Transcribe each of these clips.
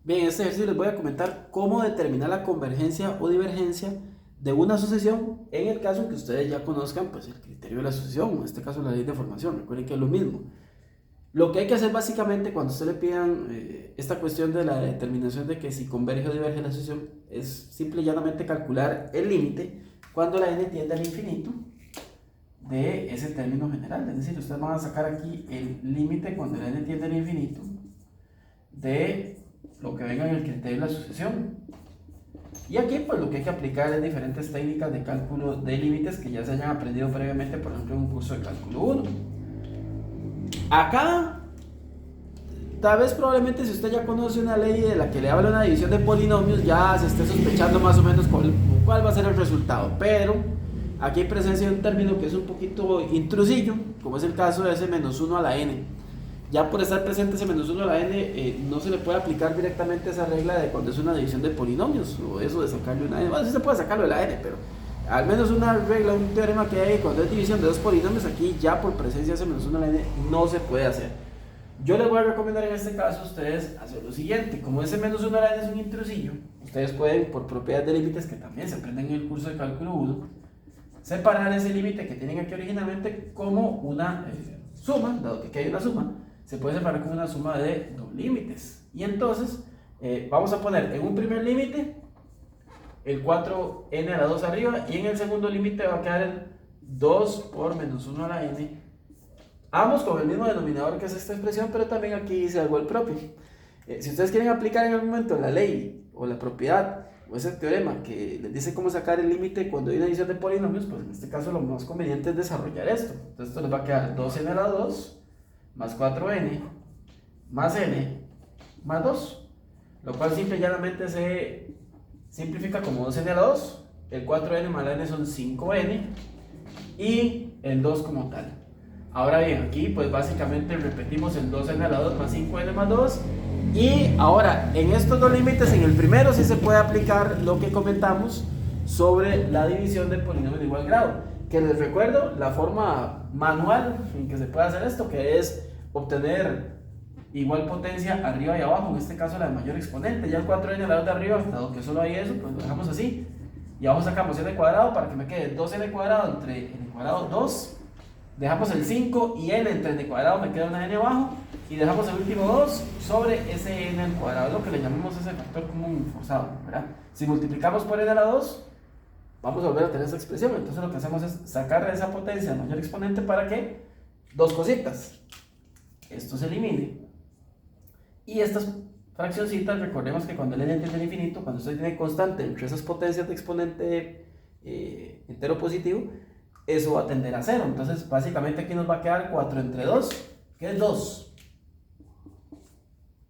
Bien, en este ejercicio les voy a comentar cómo determinar la convergencia o divergencia de una sucesión en el caso que ustedes ya conozcan pues, el criterio de la sucesión, en este caso la ley de formación. Recuerden que es lo mismo. Lo que hay que hacer básicamente cuando usted le pidan esta cuestión de la determinación de que si converge o diverge la sucesión es simple y llanamente calcular el límite cuando la n tiende al infinito de ese término general. Es decir, ustedes van a sacar aquí el límite cuando la n tiende al infinito de lo que venga en el criterio de la sucesión. Y aquí pues lo que hay que aplicar es diferentes técnicas de cálculo de límites que ya se hayan aprendido previamente, por ejemplo en un curso de cálculo 1. Acá, tal vez probablemente si usted ya conoce una ley de la que le habla una división de polinomios, ya se esté sospechando más o menos cuál va a ser el resultado. Pero aquí hay presencia de un término que es un poquito intrusillo, como es el caso de ese menos 1 a la n. Ya por estar presente ese menos 1 a la n, no se le puede aplicar directamente esa regla de cuando es una división de polinomios, o eso de sacarle una n. Bueno, sí se puede sacarlo de la n, pero al menos una regla, un teorema que hay cuando es división de dos polinomios, aquí ya por presencia de ese menos 1 a la n no se puede hacer. Yo les voy a recomendar en este caso a ustedes hacer lo siguiente. Como ese menos 1 a la n es un intrusillo, ustedes pueden, por propiedades de límites que también se aprenden en el curso de cálculo 1, separar ese límite que tienen aquí originalmente como una suma, dado que aquí hay una suma, se puede separar como una suma de dos límites. Y entonces vamos a poner en un primer límite el 4n a la 2 arriba, y en el segundo límite va a quedar el 2 por menos 1 a la n, ambos con el mismo denominador que es esta expresión, pero también aquí dice algo el propio. Si ustedes quieren aplicar en algún momento la ley o la propiedad o ese teorema que les dice cómo sacar el límite cuando hay una división de polinomios, pues en este caso lo más conveniente es desarrollar esto. Entonces esto les va a quedar 2n a la 2 más 4n más n más 2, lo cual simple y llanamente se simplifica como 2n a la 2, el 4n más la n son 5n y el 2 como tal. Ahora bien, aquí pues básicamente repetimos el 2n a la 2 más 5n más 2, y ahora en estos dos límites, en el primero sí se puede aplicar lo que comentamos sobre la división de polinomios de igual grado, que les recuerdo la forma manual en que se puede hacer esto, que es obtener igual potencia arriba y abajo, en este caso la de mayor exponente. Ya el 4n a la 2 de arriba, dado que solo hay eso, pues lo dejamos así, y abajo sacamos n cuadrado para que me quede 2n cuadrado entre n cuadrado 2, dejamos el 5 y n entre n cuadrado, me queda una n abajo, y dejamos el último 2 sobre ese n al cuadrado, es lo que le llamamos ese factor común forzado, ¿verdad? Si multiplicamos por n a la 2, vamos a volver a tener esa expresión. Entonces lo que hacemos es sacar esa potencia al mayor exponente para que dos cositas, esto se elimine, y estas fraccioncitas, recordemos que cuando el n tiende al infinito, cuando usted tiene constante entre esas potencias de exponente entero positivo, eso va a tender a 0. Entonces básicamente aquí nos va a quedar 4 entre 2, que es 2,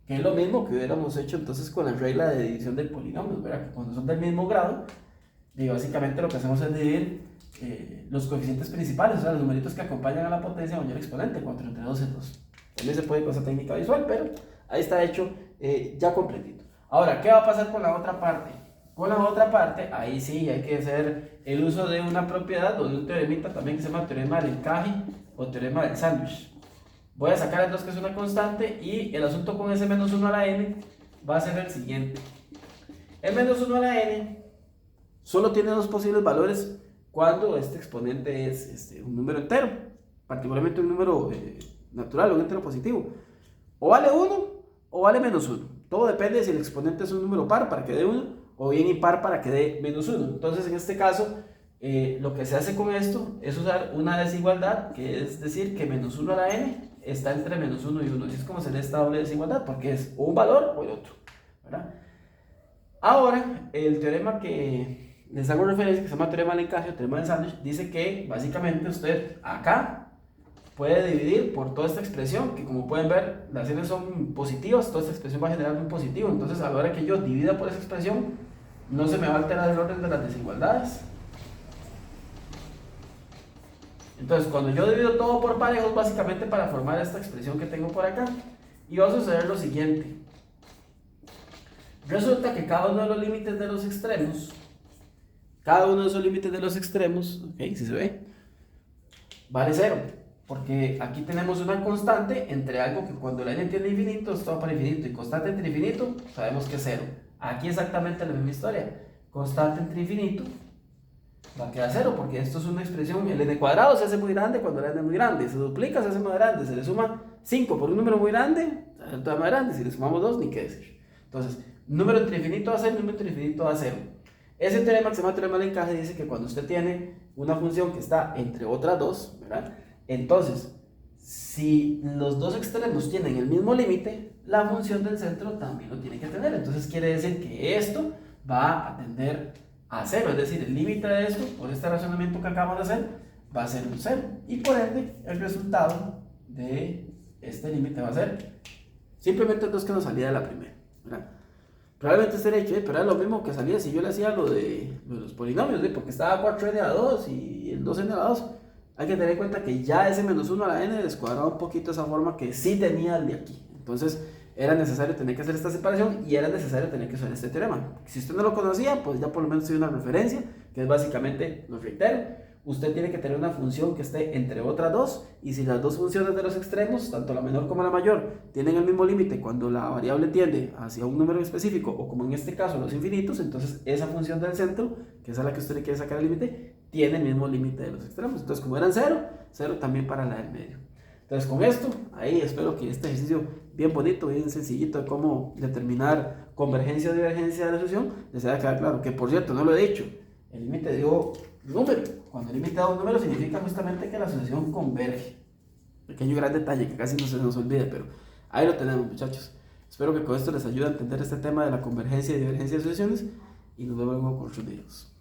que es lo mismo que hubiéramos hecho entonces con la regla de división del polinomio, ¿verdad? Que cuando son del mismo grado, y básicamente lo que hacemos es dividir los coeficientes principales, o sea, los numeritos que acompañan a la potencia mayor exponente. 4 entre 2 es 2. También se puede con esa técnica visual, pero ahí está hecho ya completito. Ahora, ¿qué va a pasar con la otra parte? Con la otra parte, ahí sí hay que hacer el uso de una propiedad o de un teoremita también que se llama teorema del encaje o teorema del sándwich. Voy a sacar el 2, que es una constante, y el asunto con ese menos 1 a la n va a ser el siguiente. El menos 1 a la n solo tiene dos posibles valores cuando este exponente es un número entero, particularmente un número natural o un entero positivo. O vale 1 o vale menos 1. Todo depende de si el exponente es un número par para que dé 1 o bien impar para que dé menos 1. Entonces en este caso lo que se hace con esto es usar una desigualdad, que es decir que menos 1 a la n está entre menos 1 y 1. Así es como se lee esta doble desigualdad, porque es un valor o el otro, ¿verdad? Ahora, el teorema que les hago referencia, que se llama teorema del encaje o teorema del sándwich, dice que básicamente usted acá puede dividir por toda esta expresión, que como pueden ver las n son positivas, toda esta expresión va a generar un positivo. Entonces a la hora que yo divida por esa expresión, no se me va a alterar el orden de las desigualdades. Entonces cuando yo divido todo por parejos, básicamente para formar esta expresión que tengo por acá, y va a suceder lo siguiente. Resulta que cada uno de los límites de los extremos, cada uno de esos límites de los extremos, ¿ok? Si se ve, vale 0. porque aquí tenemos una constante entre algo que cuando la n tiende a infinito esto va para infinito, y constante entre infinito sabemos que es 0. Aquí exactamente la misma historia, constante entre infinito va a quedar 0, porque esto es una expresión, el n cuadrado se hace muy grande cuando el n es muy grande, se duplica, se hace más grande, se le suma 5 por un número muy grande, se hace todavía más grande, si le sumamos 2 ni qué decir. Entonces, número entre infinito va a 0, número entre infinito va a 0. Ese teorema que se llama teorema del encaje dice que cuando usted tiene una función que está entre otras dos, ¿verdad? Entonces, si los dos extremos tienen el mismo límite, la función del centro también lo tiene que tener. Entonces quiere decir que esto va a tender a 0, es decir, el límite de esto, por este razonamiento que acabamos de hacer, va a ser un 0. Y por ende, el resultado de este límite va a ser simplemente el 2 que nos salía de la primera, ¿verdad? Probablemente esté hecho, pero era lo mismo que salía si yo le hacía lo de los polinomios, ¿sí? Porque estaba 4n a la 2 y el 2n a la 2. Hay que tener en cuenta que ya ese menos 1 a la n descuadraba un poquito esa forma que sí tenía el de aquí. Entonces era necesario tener que hacer esta separación y era necesario tener que usar este teorema. Si usted no lo conocía, pues ya por lo menos tiene una referencia, que es básicamente, lo reitero, usted tiene que tener una función que esté entre otras dos, y si las dos funciones de los extremos, tanto la menor como la mayor, tienen el mismo límite cuando la variable tiende hacia un número específico, o como en este caso los infinitos, entonces esa función del centro, que es a la que usted le quiere sacar el límite, tiene el mismo límite de los extremos. Entonces, como eran 0, 0 también para la del medio. Entonces, con esto, ahí espero que este ejercicio bien bonito, bien sencillito de cómo determinar convergencia o divergencia de la solución, les haya quedado claro. Que por cierto, no lo he dicho, el límite dio número. Cuando el límite da un número significa justamente que la solución converge. Pequeño gran detalle que casi no se nos olvide, pero ahí lo tenemos, muchachos. Espero que con esto les ayude a entender este tema de la convergencia y divergencia de soluciones, y nos vemos luego con otros videos.